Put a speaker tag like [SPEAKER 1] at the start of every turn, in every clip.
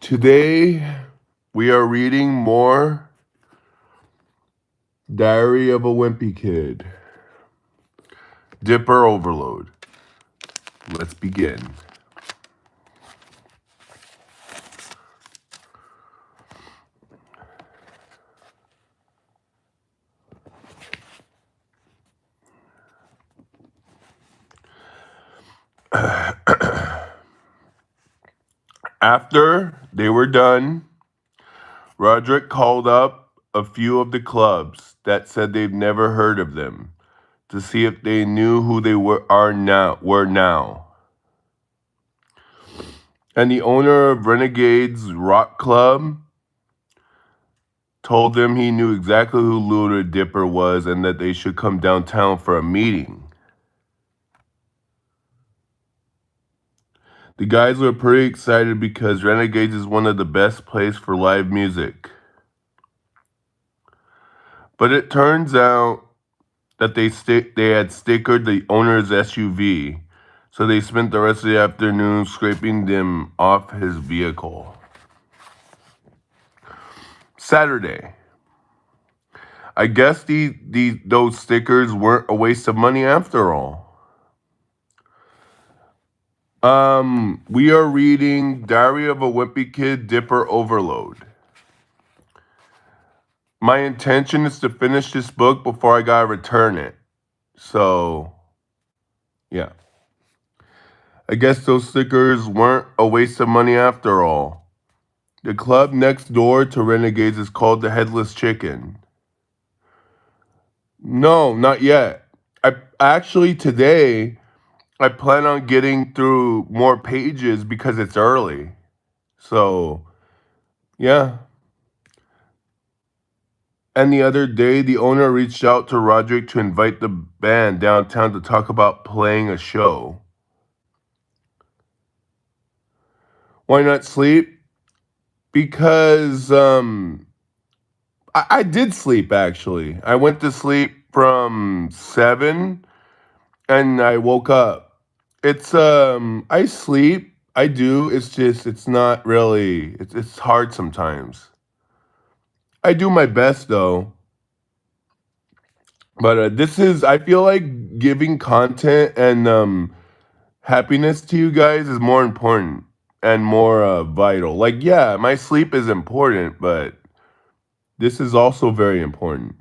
[SPEAKER 1] Today we are reading more Diary of a Wimpy Kid, Dipper Overload. Let's begin. After they were done, Roderick called up a few of the clubs that said they've never heard of them to see if they knew who they were now. And the owner of Renegade's Rock Club told them he knew exactly who Luda Dipper was and that they should come downtown for a meeting. The guys were pretty excited because Renegades is one of the best places for live music. But it turns out that they had stickered the owner's SUV, so they spent the rest of the afternoon scraping them off his vehicle. Saturday. I guess those stickers weren't a waste of money after all. We are reading Diary of a Wimpy Kid, Dipper Overload. My intention is to finish this book before I gotta return it. So, yeah. I guess those stickers weren't a waste of money after all. The club next door to Renegades is called the Headless Chicken. No, not yet. Today, I plan on getting through more pages because it's early. So, yeah. And the other day, the owner reached out to Roderick to invite the band downtown to talk about playing a show. Why not sleep? Because I did sleep actually. I went to sleep from 7 and I woke up. It's I sleep. I do. It's just it's not really it's hard sometimes. I do my best though. But this is I feel like giving content and happiness to you guys is more important and more vital. Like yeah, my sleep is important, but this is also very important.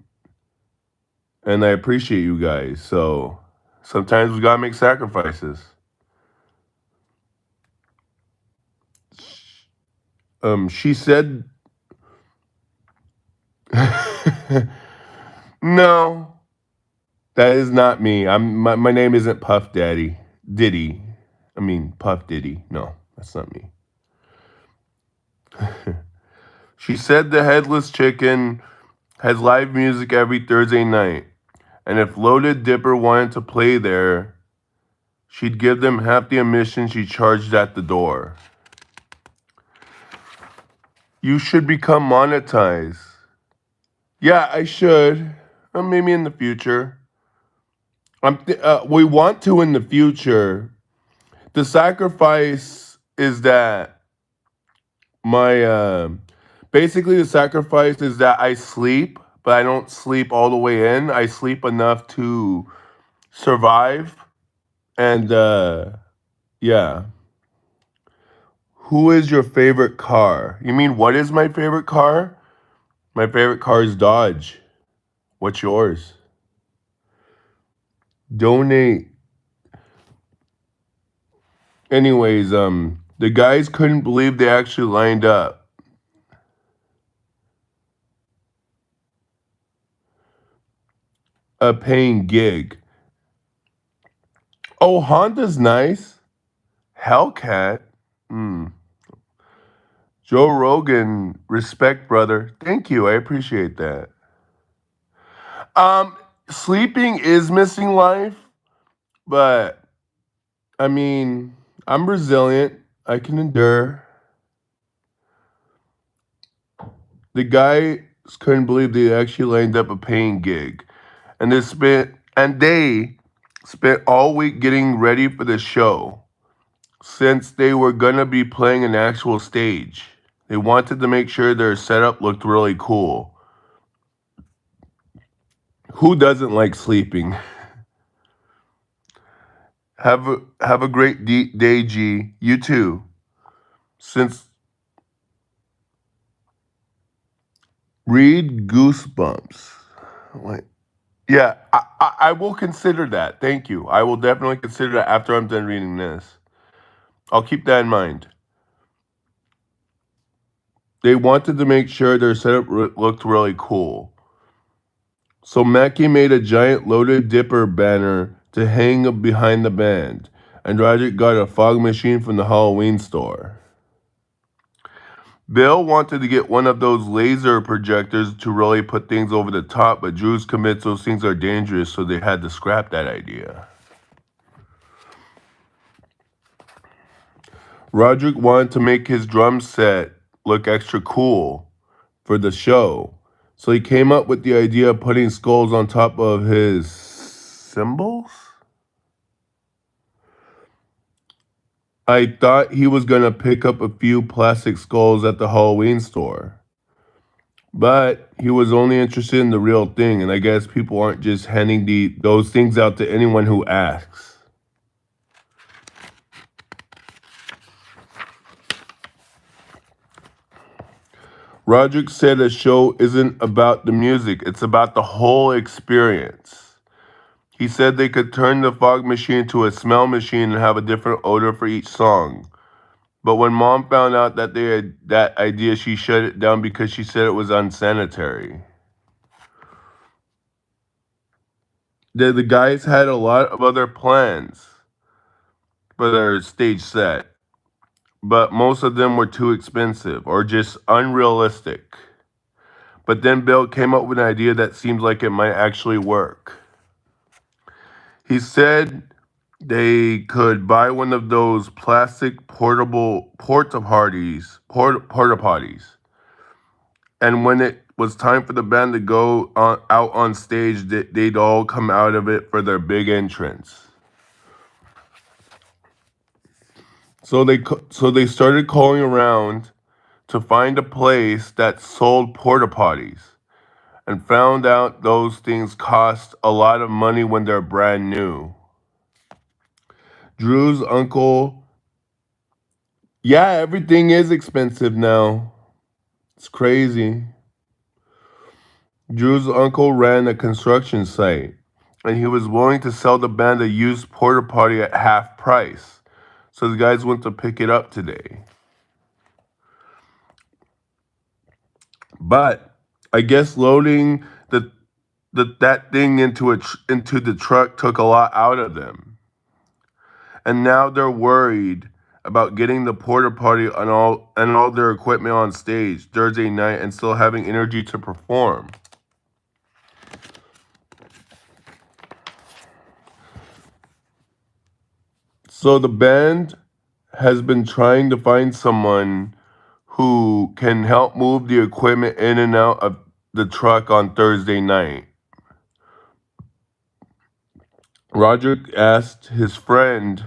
[SPEAKER 1] And I appreciate you guys. So sometimes we gotta make sacrifices. She said, "No, that is not me. My name isn't Puff Daddy Diddy. I mean Puff Diddy. No, that's not me." She said the Headless Chicken has live music every Thursday night, and if Loaded Dipper wanted to play there, she'd give them half the admission she charged at the door. You should become monetized. Yeah, I should. Maybe in the future. We want to in the future. The sacrifice is that my basically the sacrifice is that I sleep, but I don't sleep all the way in. I sleep enough to survive, and yeah. Who is your favorite car? You mean what is my favorite car? My favorite car is Dodge. What's yours? Donate. Anyways, the guys couldn't believe they actually lined up. A paying gig. Oh, Honda's nice. Hellcat. Hmm. Joe Rogan, respect, brother. Thank you. I appreciate that. Um, Sleeping is missing life, but I mean, I'm resilient. I can endure. The guys couldn't believe they actually lined up a paying gig, and they spent all week getting ready for the show, since they were gonna be playing an actual stage. They wanted to make sure their setup looked really cool. Who doesn't like sleeping? Have a great day, G. You too. Since read Goosebumps. Wait. Yeah, I will consider that. Thank you. I will definitely consider that after I'm done reading this. I'll keep that in mind. They wanted to make sure their setup looked really cool. So Mackie made a giant loaded dipper banner to hang behind the band, and Roger got a fog machine from the Halloween store. Bill wanted to get one of those laser projectors to really put things over the top, but Drew's convinced those things are dangerous, so they had to scrap that idea. Roderick wanted to make his drum set look extra cool for the show, so he came up with the idea of putting skulls on top of his cymbals? I thought he was going to pick up a few plastic skulls at the Halloween store. But he was only interested in the real thing, and I guess people aren't just handing those things out to anyone who asks. Roderick said a show isn't about the music, it's about the whole experience. He said they could turn the fog machine into a smell machine and have a different odor for each song. But when Mom found out that they had that idea, she shut it down because she said it was unsanitary. The guys had a lot of other plans for their stage set, but most of them were too expensive or just unrealistic. But then Bill came up with an idea that seems like it might actually work. He said they could buy one of those plastic portable porta potties, and when it was time for the band to go out on stage, they'd all come out of it for their big entrance. So they started calling around to find a place that sold porta potties, and found out those things cost a lot of money when they're brand new. Drew's uncle, yeah, everything is expensive now. It's crazy. Drew's uncle ran a construction site, and he was willing to sell the band a used porta potty at half price. So the guys went to pick it up today. But I guess loading that thing into the truck took a lot out of them, and now they're worried about getting the porta potty and all their equipment on stage Thursday night and still having energy to perform. So the band has been trying to find someone who can help move the equipment in and out of the truck on Thursday night. Roger asked his friend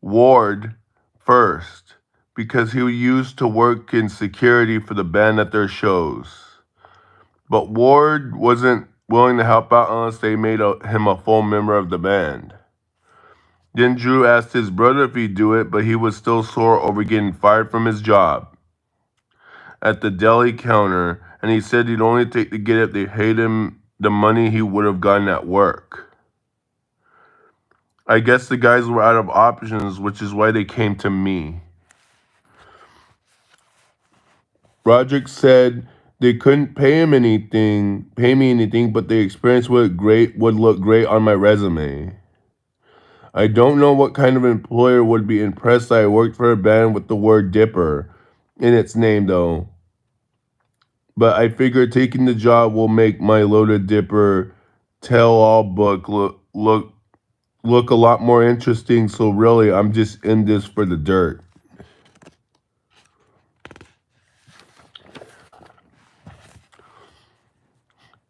[SPEAKER 1] Ward first because he used to work in security for the band at their shows. But Ward wasn't willing to help out unless they made him a full member of the band. Then Drew asked his brother if he'd do it, but he was still sore over getting fired from his job at the deli counter, and he said he'd only take to get it if they paid him the money he would have gotten at work. I guess the guys were out of options, which is why they came to me. Roderick said they couldn't pay me anything, but the experience would look great on my resume. I don't know what kind of employer would be impressed that I worked for a band with the word Dipper in its name, though. But I figure taking the job will make my Loaded Dipper tell-all book look a lot more interesting. So really, I'm just in this for the dirt.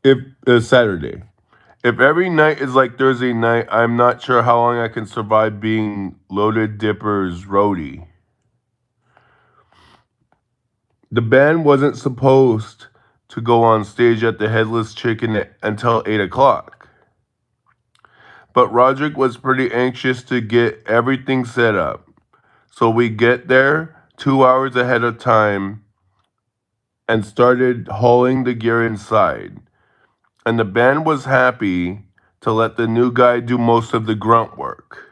[SPEAKER 1] If Saturday, if every night is like Thursday night, I'm not sure how long I can survive being Loaded Dipper's roadie. The band wasn't supposed to go on stage at the Headless Chicken until 8 o'clock. But Roderick was pretty anxious to get everything set up. So we get there 2 hours ahead of time and started hauling the gear inside. And the band was happy to let the new guy do most of the grunt work.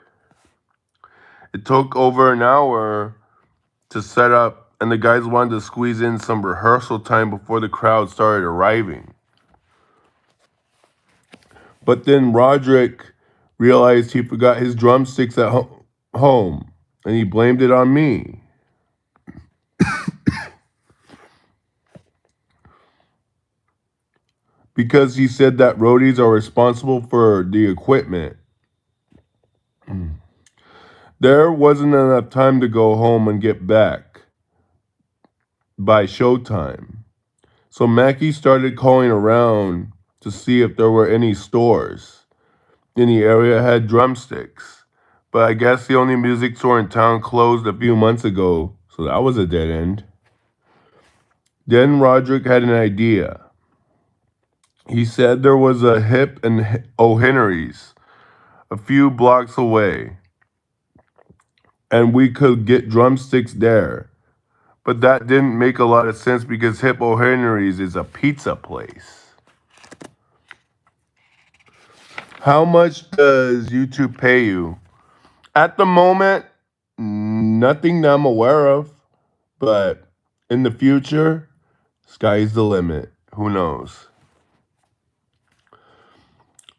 [SPEAKER 1] It took over an hour to set up, and the guys wanted to squeeze in some rehearsal time before the crowd started arriving. But then Roderick realized he forgot his drumsticks at home, and he blamed it on me. Because he said that roadies are responsible for the equipment. There wasn't enough time to go home and get back by showtime. So Mackie started calling around to see if there were any stores in the area that had drumsticks. But I guess the only music store in town closed a few months ago, so that was a dead end. Then Roderick had an idea. He said there was a Hip and O'Henry's a few blocks away, and we could get drumsticks there. But that didn't make a lot of sense because Hip O'Henry's is a pizza place. How much does YouTube pay you? At the moment, nothing that I'm aware of, but in the future, sky's the limit. Who knows?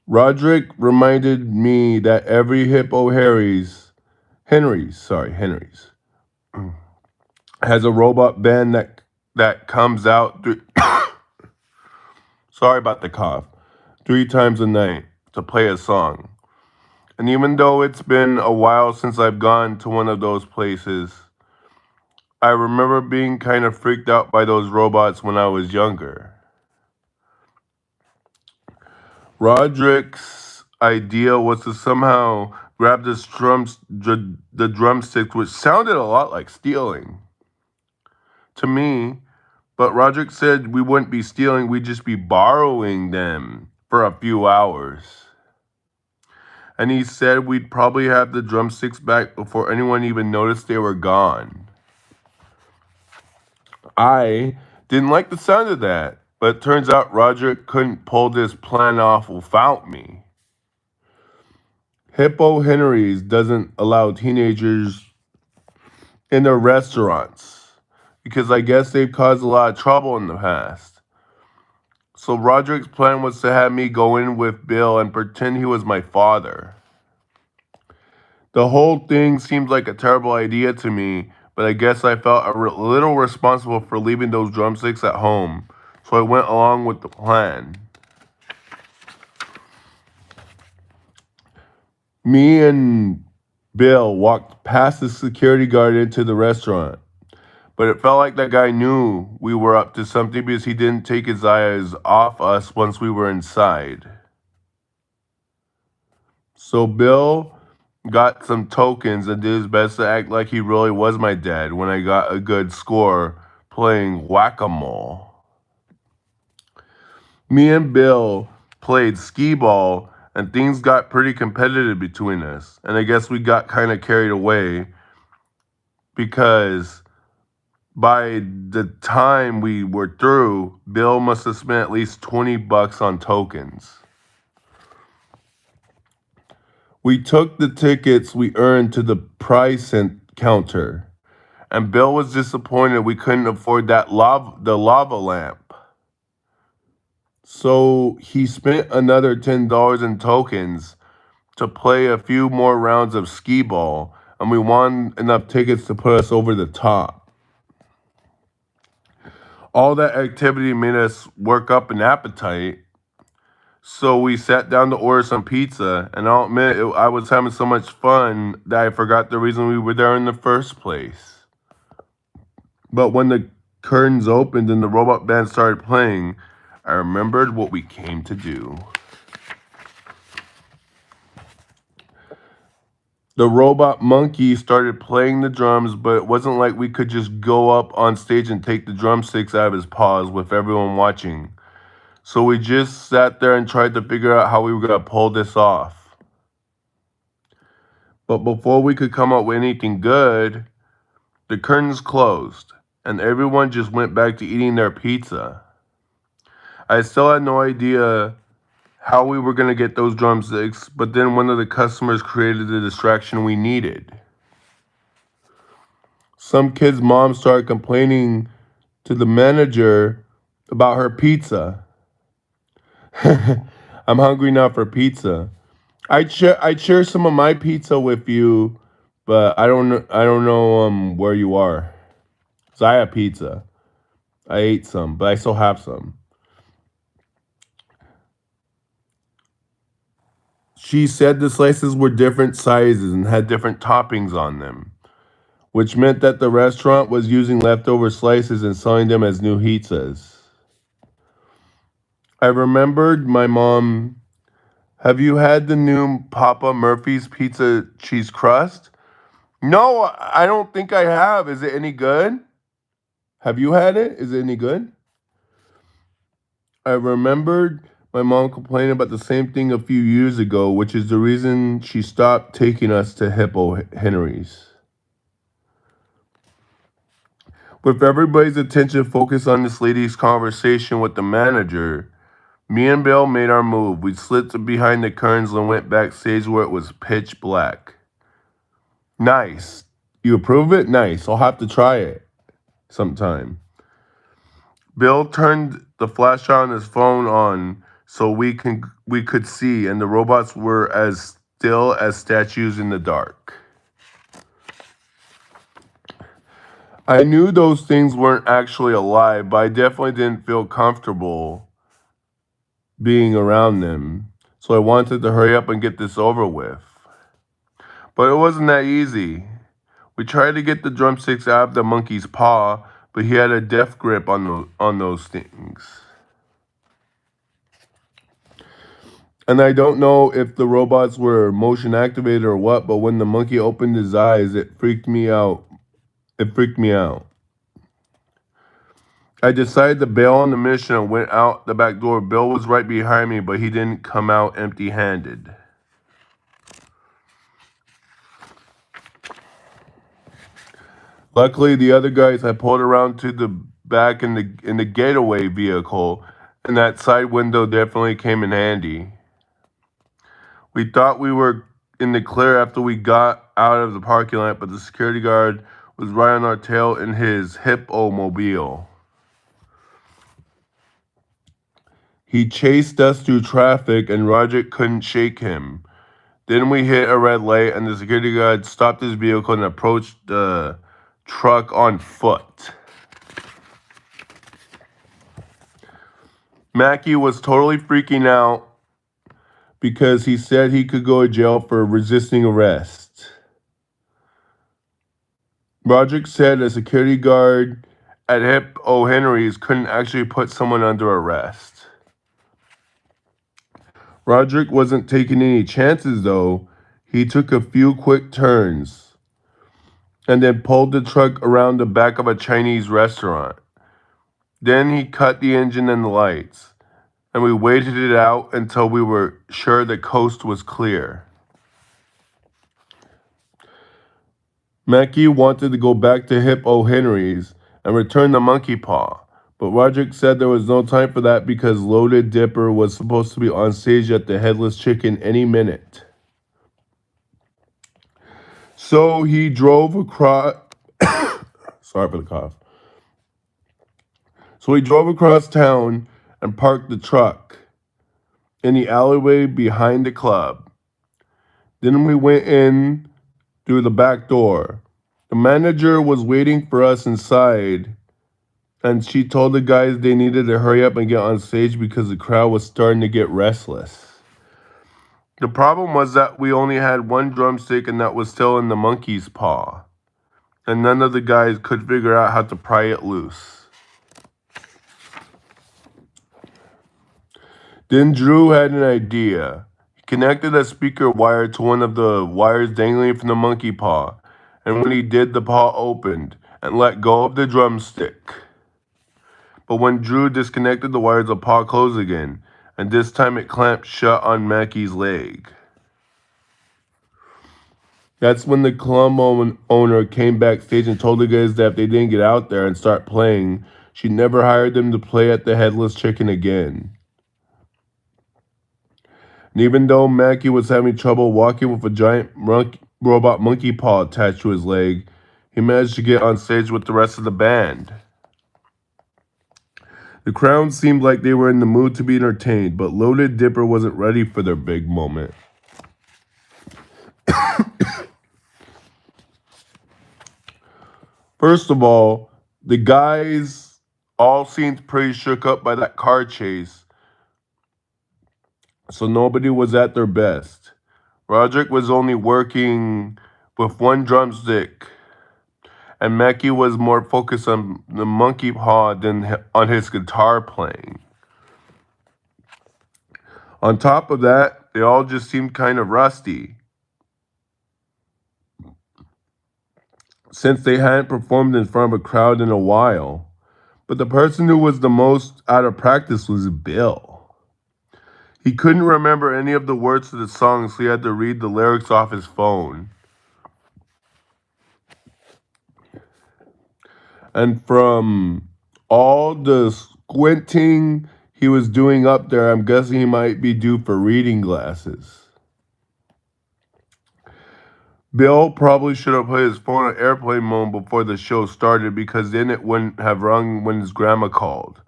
[SPEAKER 1] Roderick reminded me that every Hip O'Henry's has a robot band that comes out sorry about the cough, 3 times a night to play a song. And even though it's been a while since I've gone to one of those places, I remember being kind of freaked out by those robots when I was younger. Roderick's idea was to somehow grab the drumsticks, which sounded a lot like stealing to me. But Roderick said we wouldn't be stealing, we'd just be borrowing them for a few hours. And he said we'd probably have the drumsticks back before anyone even noticed they were gone. I didn't like the sound of that, but it turns out Roderick couldn't pull this plan off without me. Hip O'Henry's doesn't allow teenagers in their restaurants because I guess they've caused a lot of trouble in the past. So Roderick's plan was to have me go in with Bill and pretend he was my father. The whole thing seemed like a terrible idea to me, but I guess I felt a little responsible for leaving those drumsticks at home, so I went along with the plan. Me and Bill walked past the security guard into the restaurant, but it felt like that guy knew we were up to something because he didn't take his eyes off us once we were inside. So Bill got some tokens and did his best to act like he really was my dad when I got a good score playing whack-a-mole. Me and Bill played skee-ball and things got pretty competitive between us. And I guess we got kind of carried away because by the time we were through, Bill must have spent at least $20 on tokens. We took the tickets we earned to the prize counter, and Bill was disappointed we couldn't afford the lava lamp. So he spent another $10 in tokens to play a few more rounds of skee ball, and we won enough tickets to put us over the top. All that activity made us work up an appetite. So we sat down to order some pizza, and I'll admit I was having so much fun that I forgot the reason we were there in the first place. But when the curtains opened and the robot band started playing, I remembered what we came to do. The robot monkey started playing the drums, but it wasn't like we could just go up on stage and take the drumsticks out of his paws with everyone watching. So we just sat there and tried to figure out how we were going to pull this off. But before we could come up with anything good, the curtains closed and everyone just went back to eating their pizza. I still had no idea how we were going to get those drumsticks, but then one of the customers created the distraction we needed. Some kid's mom started complaining to the manager about her pizza. I'm hungry now for pizza. I'd share some of my pizza with you, but I don't know where you are. 'Cause I have pizza. I ate some, but I still have some. She said the slices were different sizes and had different toppings on them, which meant that the restaurant was using leftover slices and selling them as new pizzas. I remembered my mom. Have you had the new Papa Murphy's pizza cheese crust? No, I don't think I have. Is it any good? Have you had it? Is it any good? I remembered my mom complaining about the same thing a few years ago, which is the reason she stopped taking us to Hippo Henry's. With everybody's attention focused on this lady's conversation with the manager, me and Bill made our move. We slid to behind the curtains and went backstage where it was pitch black. Nice. You approve it? Nice. I'll have to try it sometime. Bill turned the flashlight on his phone on so we could see, and the robots were as still as statues in the dark. I knew those things weren't actually alive, but I definitely didn't feel comfortable being around them. So I wanted to hurry up and get this over with. But it wasn't that easy. We tried to get the drumsticks out of the monkey's paw, but he had a death grip on those things. And I don't know if the robots were motion activated or what, but when the monkey opened his eyes, it freaked me out. It freaked me out. I decided to bail on the mission and went out the back door. Bill was right behind me, but he didn't come out empty-handed. Luckily, the other guys had pulled around to the back in the getaway vehicle, and that side window definitely came in handy. We thought we were in the clear after we got out of the parking lot, but the security guard was right on our tail in his Hippo-mobile. He chased us through traffic, and Roger couldn't shake him. Then we hit a red light, and the security guard stopped his vehicle and approached the truck on foot. Mackie was totally freaking out because he said he could go to jail for resisting arrest. Roderick said a security guard at Hip O'Henry's couldn't actually put someone under arrest. Roderick wasn't taking any chances though. He took a few quick turns and then pulled the truck around the back of a Chinese restaurant. Then he cut the engine and the lights, and we waited it out until we were sure the coast was clear. Mackie wanted to go back to Hip O'Henry's and return the monkey paw, but Roderick said there was no time for that because Loaded Dipper was supposed to be on stage at the Headless Chicken any minute. So he drove across. Sorry for the cough. So he drove across town and parked the truck in the alleyway behind the club. Then we went in through the back door. The manager was waiting for us inside, and she told the guys they needed to hurry up and get on stage because the crowd was starting to get restless. The problem was that we only had one drumstick and that was still in the monkey's paw, and none of the guys could figure out how to pry it loose. Then Drew had an idea. He connected a speaker wire to one of the wires dangling from the monkey paw, and when he did, the paw opened and let go of the drumstick. But when Drew disconnected the wires, the paw closed again, and this time it clamped shut on Mackey's leg. That's when the club owner came backstage and told the guys that if they didn't get out there and start playing, she'd never hired them to play at the Headless Chicken again. And even though Mackey was having trouble walking with a giant robot monkey paw attached to his leg, he managed to get on stage with the rest of the band. The crowd seemed like they were in the mood to be entertained, but Loaded Dipper wasn't ready for their big moment. First of all, the guys all seemed pretty shook up by that car chase, so nobody was at their best. Roderick was only working with one drumstick, and Mackey was more focused on the monkey paw than on his guitar playing. On top of that, they all just seemed kind of rusty, since they hadn't performed in front of a crowd in a while. But the person who was the most out of practice was Bill. He couldn't remember any of the words to the song, so he had to read the lyrics off his phone. And from all the squinting he was doing up there, I'm guessing he might be due for reading glasses. Bill probably should have put his phone on airplane mode before the show started, because then it wouldn't have rung when his grandma called.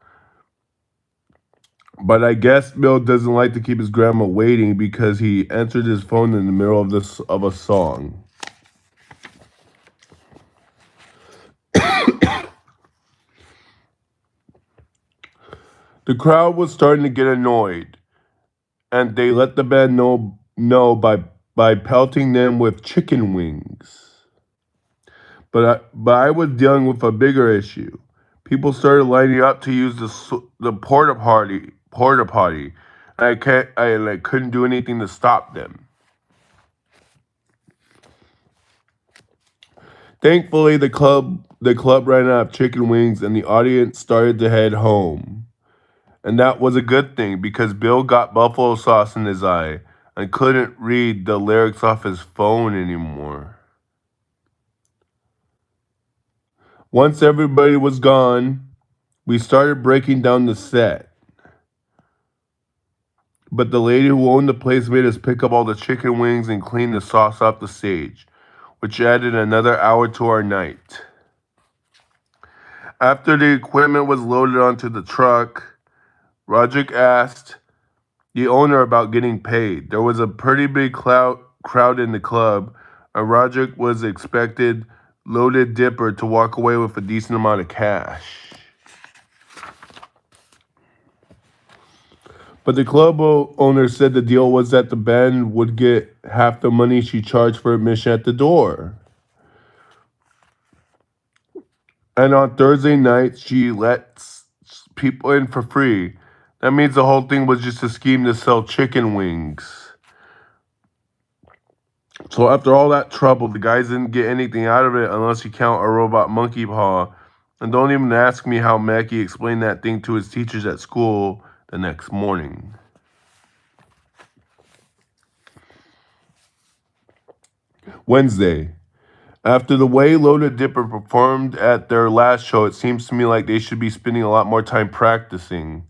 [SPEAKER 1] But I guess Bill doesn't like to keep his grandma waiting, because he answered his phone in the middle of a song. The crowd was starting to get annoyed, and they let the band know by pelting them with chicken wings. But I was dealing with a bigger issue. People started lining up to use the porta potty. And I couldn't do anything to stop them. Thankfully, the club ran out of chicken wings, and the audience started to head home. And that was a good thing, because Bill got buffalo sauce in his eye and couldn't read the lyrics off his phone anymore. Once everybody was gone, we started breaking down the set. But the lady who owned the place made us pick up all the chicken wings and clean the sauce off the stage, which added another hour to our night. After the equipment was loaded onto the truck, Roderick asked the owner about getting paid. There was a pretty big crowd in the club, and Roderick was expected Loaded Dipper to walk away with a decent amount of cash. But the club owner said the deal was that the band would get half the money she charged for admission at the door. And on Thursday nights, she lets people in for free. That means the whole thing was just a scheme to sell chicken wings. So after all that trouble, the guys didn't get anything out of it unless you count a robot monkey paw. And don't even ask me how Mackey explained that thing to his teachers at school the next morning. Wednesday. After the way Loaded Dipper performed at their last show, it seems to me like they should be spending a lot more time practicing.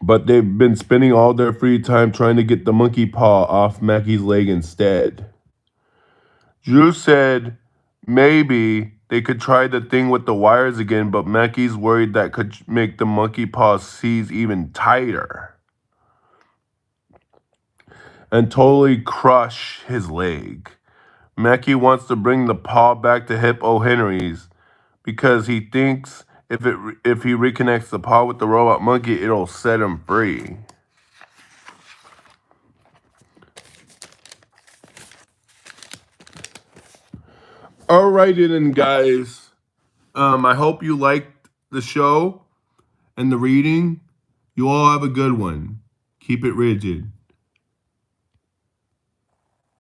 [SPEAKER 1] But they've been spending all their free time trying to get the monkey paw off Mackey's leg instead. Drew said maybe they could try the thing with the wires again, but Mackey's worried that could make the monkey paw seize even tighter and totally crush his leg. Mackey wants to bring the paw back to Hip O'Henry's because he thinks if he reconnects the paw with the robot monkey, it'll set him free. Alrighty then, guys. I hope you liked the show and the reading. You all have a good one. Keep it rigid.